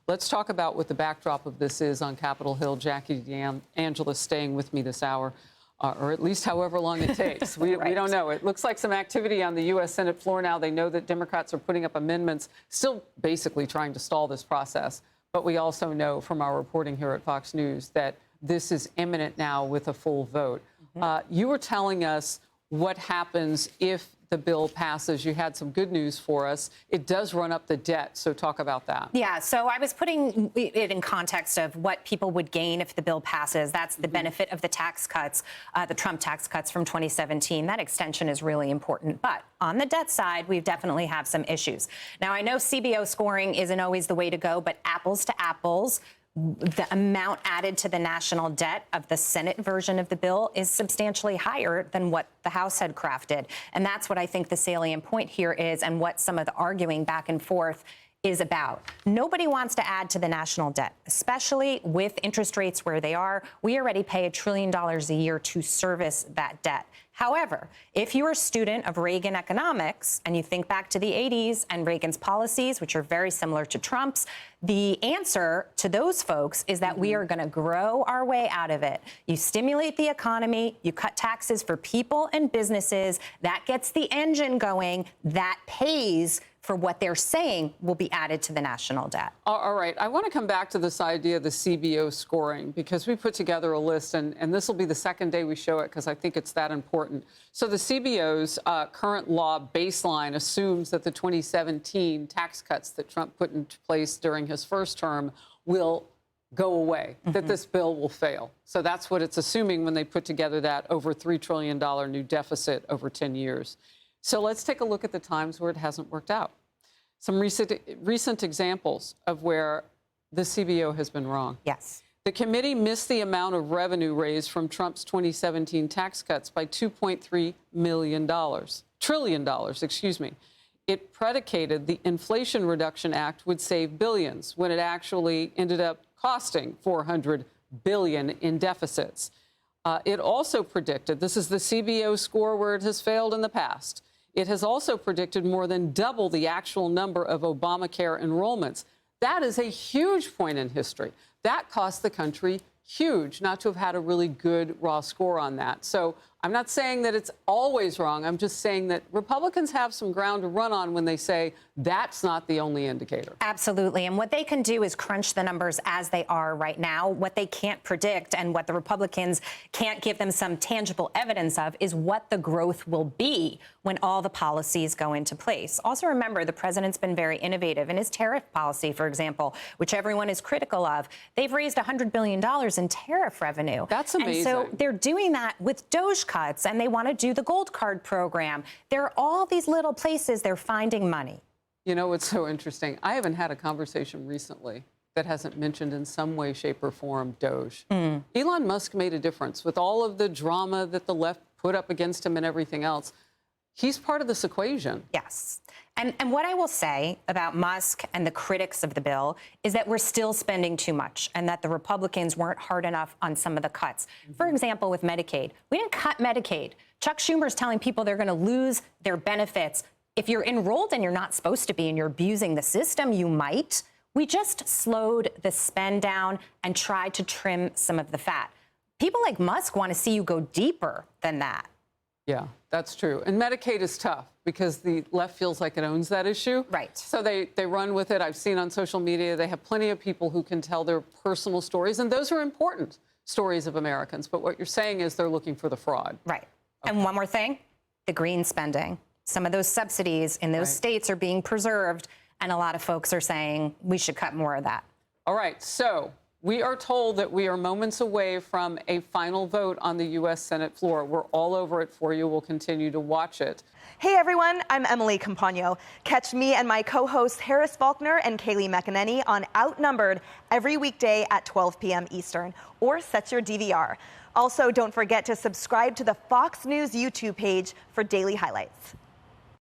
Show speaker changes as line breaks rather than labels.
Let's talk about what the backdrop of this is on Capitol Hill. Jackie D'Angelo staying with me this hour, or at least however long it takes. We don't know. It looks like some activity on the U.S. Senate floor now. They know that Democrats are putting up amendments, still basically trying to stall this process. But we also know from our reporting here at Fox News that this is imminent now with a full vote. You were telling us what happens if the bill passes. You had some good news for us. It does run up the debt, so talk about that.
Yeah, so I was putting it in context of what people would gain if the bill passes. That's the benefit of the tax cuts, the Trump tax cuts from 2017. That extension is really important. But on the debt side, we definitely have some issues. Now, I know CBO scoring isn't always the way to go, but apples to apples, the amount added to the national debt of the Senate version of the bill is substantially higher than what the House had crafted. And that's what I think the salient point here is, and what some of the arguing back and forth is about. Nobody wants to add to the national debt, especially with interest rates where they are. We already pay $1 trillion a year to service that debt. However, if you're a student of Reagan economics and you think back to the 80s and Reagan's policies, which are very similar to Trump's, the answer to those folks is that we are going to grow our way out of it. You stimulate the economy, you cut taxes for people and businesses, that gets the engine going, that pays for what they're saying will be added to the national debt.
All right. I want to come back to this idea of the CBO scoring, because we put together a list, and this will be the second day we show it because I think it's that important. So the CBO's current law baseline assumes that the 2017 tax cuts that Trump put into place during his first term will go away, that this bill will fail. So that's what it's assuming when they put together that over $3 trillion new deficit over 10 years. So let's take a look at the times where it hasn't worked out. Some recent examples of where the CBO has been wrong.
Yes.
The committee missed the amount of revenue raised from Trump's 2017 tax cuts by $2.3 trillion, excuse me. It predicated the Inflation Reduction Act would save billions when it actually ended up costing $400 billion in deficits. It also predicted, this is the CBO score where it has failed in the past, it has also predicted more than double the actual number of Obamacare enrollments. That is a huge point in history. That cost the country huge not to have had a really good raw score on that. So I'm not saying that it's always wrong. I'm just saying that Republicans have some ground to run on when they say that's not the only indicator.
Absolutely. And what they can do is crunch the numbers as they are right now. What they can't predict and what the Republicans can't give them some tangible evidence of is what the growth will be when all the policies go into place. Also, remember, the president's been very innovative in his tariff policy, for example, which everyone is critical of. They've raised $100 billion in tariff revenue.
That's amazing.
And so they're doing that with DOGE cuts, and they want to do the gold card program. There are all these little places they're finding money.
You know what's so interesting? I haven't had a conversation recently that hasn't mentioned in some way, shape, or form DOGE. Elon Musk made a difference with all of the drama that the left put up against him and everything else. He's part of this equation.
Yes. And what I will say about Musk and the critics of the bill is that we're still spending too much and that the Republicans weren't hard enough on some of the cuts. For example, with Medicaid, we didn't cut Medicaid. Chuck Schumer's telling people they're going to lose their benefits. If you're enrolled and you're not supposed to be and you're abusing the system, you might. We just slowed the spend down and tried to trim some of the fat. People like Musk want to see you go deeper than that.
Yeah, that's true. And Medicaid is tough because the left feels like it owns that issue.
Right.
So they run with it. I've seen on social media, they have plenty of people who can tell their personal stories, and those are important stories of Americans. But what you're saying is they're looking for the fraud.
Right. Okay. And one more thing, the green spending. Some of those subsidies in those states are being preserved, and a lot of folks are saying we should cut more of that.
All right. So we are told that we are moments away from a final vote on the U.S. Senate floor. We're all over it for you. We'll continue to watch it.
Hey, everyone. I'm Emily Campagno. Catch me and my co-hosts Harris Faulkner and Kayleigh McEnany on Outnumbered every weekday at 12 p.m. Eastern, or set your DVR. Also, don't forget to subscribe to the Fox News YouTube page for daily highlights.